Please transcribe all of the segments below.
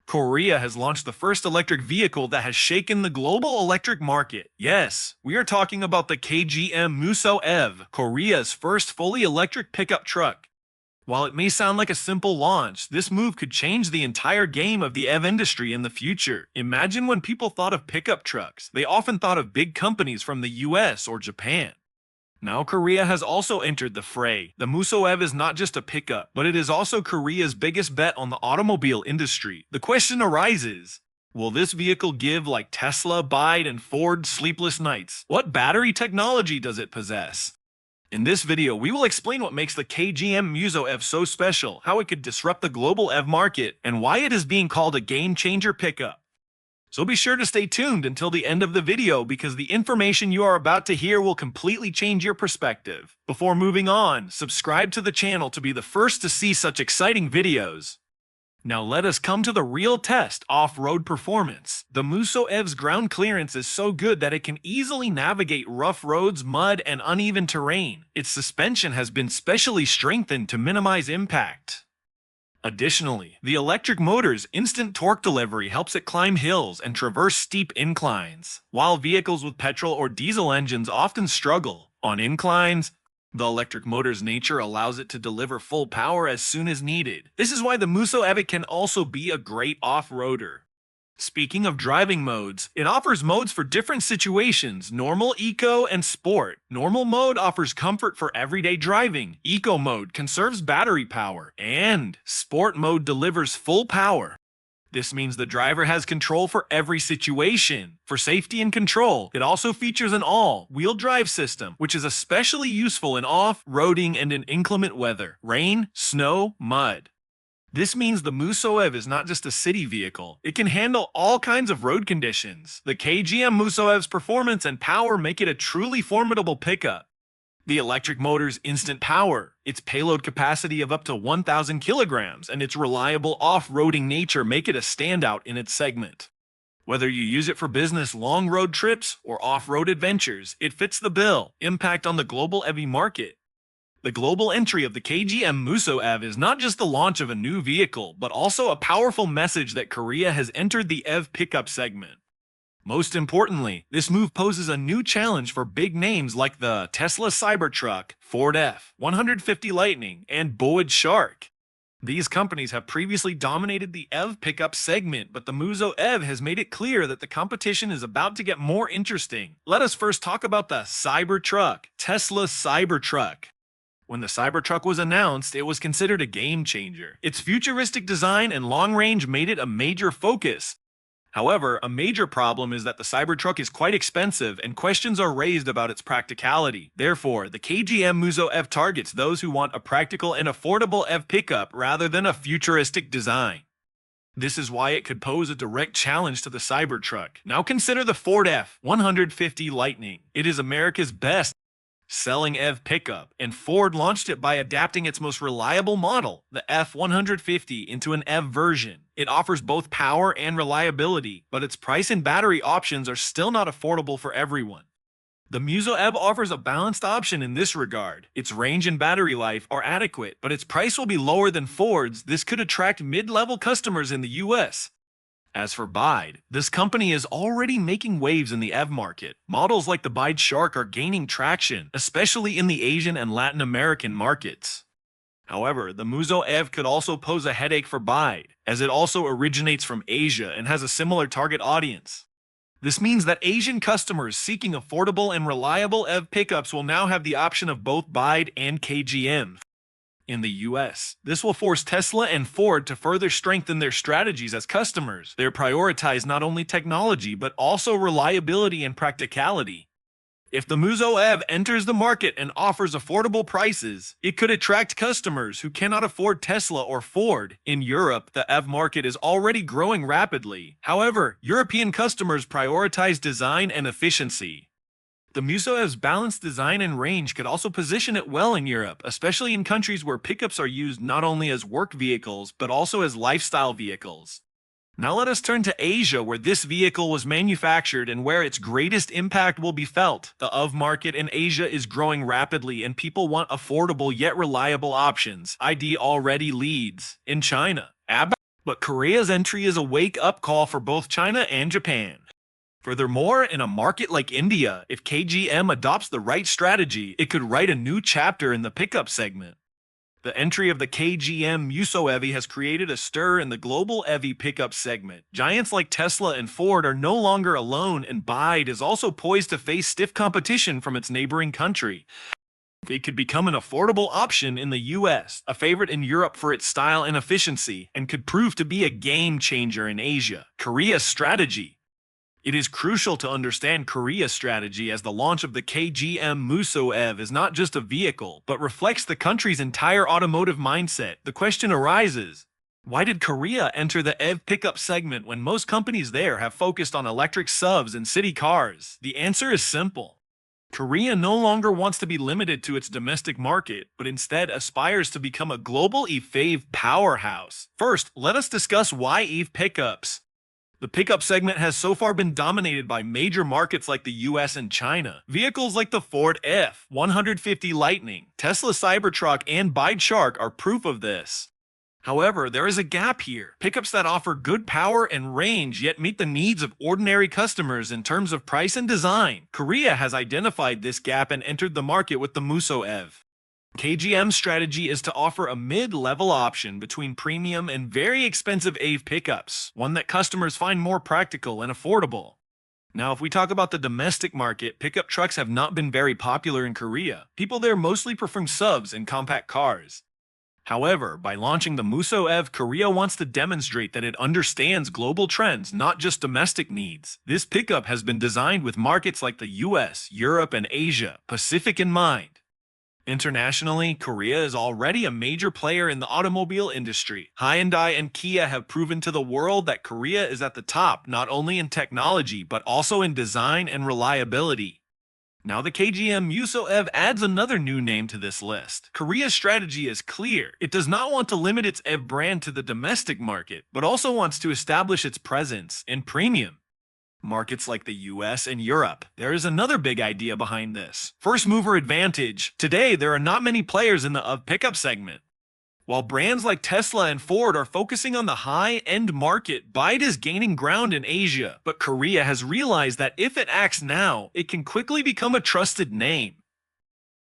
Korea has launched the first electric vehicle that has shaken the global electric market. Yes, we are talking about the KGM Musso EV, Korea's first fully electric pickup truck. While it may sound like a simple launch, this move could change the entire game of the EV industry in the future. Imagine when people thought of pickup trucks, they often thought of big companies from the US or Japan. Now Korea has also entered the fray. The Musso EV is not just a pickup, but it is also Korea's biggest bet on the automobile industry. The question arises, will this vehicle give like Tesla, BYD, and Ford sleepless nights? What battery technology does it possess? In this video, we will explain what makes the KGM Musso EV so special, how it could disrupt the global EV market, and why it is being called a game-changer pickup. So be sure to stay tuned until the end of the video because the information you are about to hear will completely change your perspective. Before moving on, subscribe to the channel to be the first to see such exciting videos. Now let us come to the real test, off-road performance. The Musso EV's ground clearance is so good that it can easily navigate rough roads, mud, and uneven terrain. Its suspension has been specially strengthened to minimize impact. Additionally, the electric motor's instant torque delivery helps it climb hills and traverse steep inclines, while vehicles with petrol or diesel engines often struggle on inclines. The electric motor's nature allows it to deliver full power as soon as needed. This is why the Musso EV can also be a great off-roader. Speaking of driving modes, it offers modes for different situations: normal, eco, and sport. Normal mode offers comfort for everyday driving. Eco mode conserves battery power. And sport mode delivers full power. This means the driver has control for every situation. For safety and control, it also features an all-wheel drive system, which is especially useful in off-roading and in inclement weather: rain, snow, mud. This means the Musso EV is not just a city vehicle, it can handle all kinds of road conditions. The KGM Musso EV's performance and power make it a truly formidable pickup. The electric motor's instant power, its payload capacity of up to 1,000 kilograms, and its reliable off-roading nature make it a standout in its segment. Whether you use it for business long road trips or off-road adventures, it fits the bill. Impact on the global EV market. The global entry of the KGM Musso EV is not just the launch of a new vehicle, but also a powerful message that Korea has entered the EV pickup segment. Most importantly, this move poses a new challenge for big names like the Tesla Cybertruck, Ford F-150 Lightning, and BYD Shark. These companies have previously dominated the EV pickup segment, but the Musso EV has made it clear that the competition is about to get more interesting. Let us first talk about the Cybertruck, Tesla Cybertruck. When the Cybertruck was announced, it was considered a game-changer. Its futuristic design and long range made it a major focus. However, a major problem is that the Cybertruck is quite expensive and questions are raised about its practicality. Therefore, the KGM Musso EV targets those who want a practical and affordable EV pickup rather than a futuristic design. This is why it could pose a direct challenge to the Cybertruck. Now consider the Ford F-150 Lightning. It is America's best selling EV pickup, and Ford launched it by adapting its most reliable model, the F-150, into an EV version. It offers both power and reliability, but its price and battery options are still not affordable for everyone. The Musso EV offers a balanced option in this regard. Its range and battery life are adequate, but its price will be lower than Ford's. This could attract mid-level customers in the US. As for BYD, this company is already making waves in the EV market. Models like the BYD Shark are gaining traction, especially in the Asian and Latin American markets. However, the Musso EV could also pose a headache for BYD, as it also originates from Asia and has a similar target audience. This means that Asian customers seeking affordable and reliable EV pickups will now have the option of both BYD and KGM. In the US, this will force Tesla and Ford to further strengthen their strategies as customers. They prioritize not only technology, but also reliability and practicality. If the Musso EV enters the market and offers affordable prices, it could attract customers who cannot afford Tesla or Ford. In Europe, the EV market is already growing rapidly. However, European customers prioritize design and efficiency. The Musso EV's balanced design and range could also position it well in Europe, especially in countries where pickups are used not only as work vehicles, but also as lifestyle vehicles. Now let us turn to Asia, where this vehicle was manufactured and where its greatest impact will be felt. The EV market in Asia is growing rapidly and people want affordable yet reliable options. ID already leads in China. But Korea's entry is a wake-up call for both China and Japan. Furthermore, in a market like India, if KGM adopts the right strategy, it could write a new chapter in the pickup segment. The entry of the KGM Musso EV has created a stir in the global EV pickup segment. Giants like Tesla and Ford are no longer alone, and BYD is also poised to face stiff competition from its neighboring country. It could become an affordable option in the US, a favorite in Europe for its style and efficiency, and could prove to be a game changer in Asia. Korea's strategy. It is crucial to understand Korea's strategy, as the launch of the KGM Musso EV is not just a vehicle, but reflects the country's entire automotive mindset. The question arises, why did Korea enter the EV pickup segment when most companies there have focused on electric SUVs and city cars? The answer is simple. Korea no longer wants to be limited to its domestic market, but instead aspires to become a global EV powerhouse. First, let us discuss why EV pickups. The pickup segment has so far been dominated by major markets like the US and China. Vehicles like the Ford F-150 Lightning, Tesla Cybertruck, and BYD Shark are proof of this. However, there is a gap here. Pickups that offer good power and range yet meet the needs of ordinary customers in terms of price and design. Korea has identified this gap and entered the market with the Musso EV. KGM's strategy is to offer a mid-level option between premium and very expensive EV pickups, one that customers find more practical and affordable. Now, if we talk about the domestic market, pickup trucks have not been very popular in Korea. People there mostly prefer SUVs and compact cars. However, by launching the Musso EV, Korea wants to demonstrate that it understands global trends, not just domestic needs. This pickup has been designed with markets like the US, Europe, and Asia Pacific in mind. Internationally, Korea is already a major player in the automobile industry. Hyundai and Kia have proven to the world that Korea is at the top, not only in technology, but also in design and reliability. Now the KGM Musso EV adds another new name to this list. Korea's strategy is clear. It does not want to limit its EV brand to the domestic market, but also wants to establish its presence in premium markets like the US and Europe. There is another big idea behind this. First mover advantage. Today, there are not many players in the EV pickup segment. While brands like Tesla and Ford are focusing on the high-end market, BYD is gaining ground in Asia. But Korea has realized that if it acts now, it can quickly become a trusted name.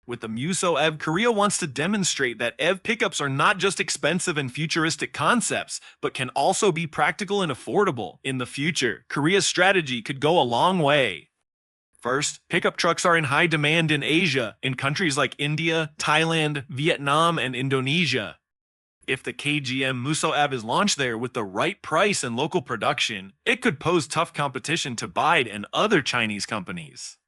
With the Musso EV, Korea wants to demonstrate that EV pickups are not just expensive and futuristic concepts, but can also be practical and affordable. In the future, Korea's strategy could go a long way. First, pickup trucks are in high demand in Asia, in countries like India, Thailand, Vietnam, and Indonesia. If the KGM Musso EV is launched there with the right price and local production, it could pose tough competition to BYD and other Chinese companies.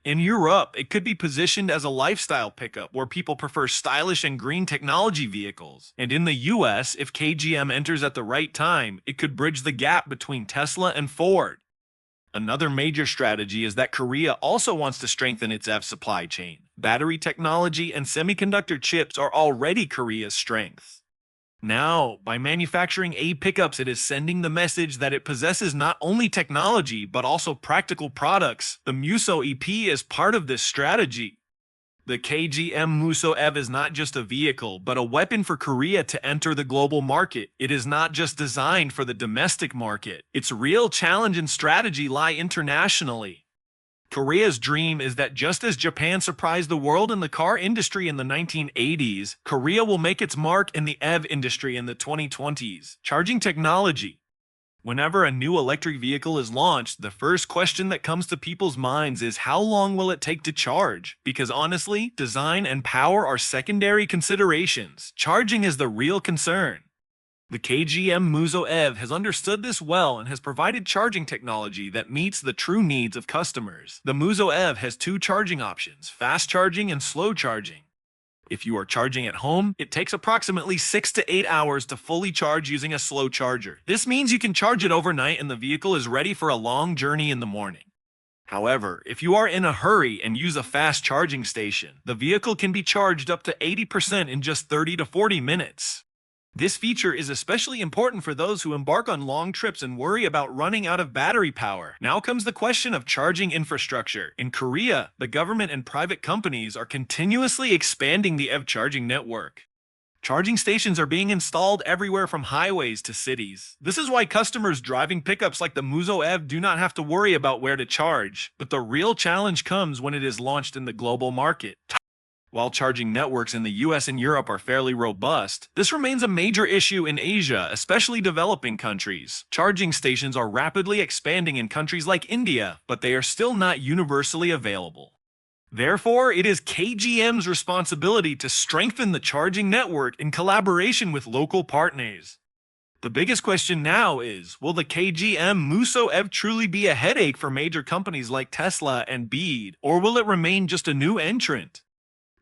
In Europe, it could be positioned as a lifestyle pickup where people prefer stylish and green technology vehicles. And in the US, if KGM enters at the right time, it could bridge the gap between Tesla and Ford. Another major strategy is that Korea also wants to strengthen its EV supply chain. Battery technology and semiconductor chips are already Korea's strengths. Now, by manufacturing EV pickups, it is sending the message that it possesses not only technology, but also practical products. The Musso EP is part of this strategy. The KGM Musso EV is not just a vehicle, but a weapon for Korea to enter the global market. It is not just designed for the domestic market. Its real challenge and strategy lie internationally. Korea's dream is that just as Japan surprised the world in the car industry in the 1980s, Korea will make its mark in the EV industry in the 2020s. Charging technology. Whenever a new electric vehicle is launched, the first question that comes to people's minds is how long will it take to charge? Because honestly, design and power are secondary considerations. Charging is the real concern. The KGM Musso EV has understood this well and has provided charging technology that meets the true needs of customers. The Musso EV has two charging options, fast charging and slow charging. If you are charging at home, it takes approximately 6 to 8 hours to fully charge using a slow charger. This means you can charge it overnight and the vehicle is ready for a long journey in the morning. However, if you are in a hurry and use a fast charging station, the vehicle can be charged up to 80% in just 30 to 40 minutes. This feature is especially important for those who embark on long trips and worry about running out of battery power. Now comes the question of charging infrastructure. In Korea, the government and private companies are continuously expanding the EV charging network. Charging stations are being installed everywhere from highways to cities. This is why customers driving pickups like the Musso EV do not have to worry about where to charge. But the real challenge comes when it is launched in the global market. While charging networks in the US and Europe are fairly robust, this remains a major issue in Asia, especially developing countries. Charging stations are rapidly expanding in countries like India, but they are still not universally available. Therefore, it is KGM's responsibility to strengthen the charging network in collaboration with local partners. The biggest question now is, will the KGM Musso EV truly be a headache for major companies like Tesla and BYD, or will it remain just a new entrant?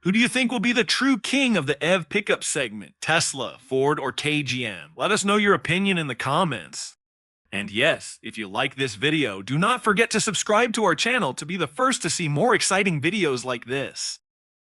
Who do you think will be the true king of the EV pickup segment, Tesla, Ford, or KGM? Let us know your opinion in the comments. And yes, if you like this video, do not forget to subscribe to our channel to be the first to see more exciting videos like this.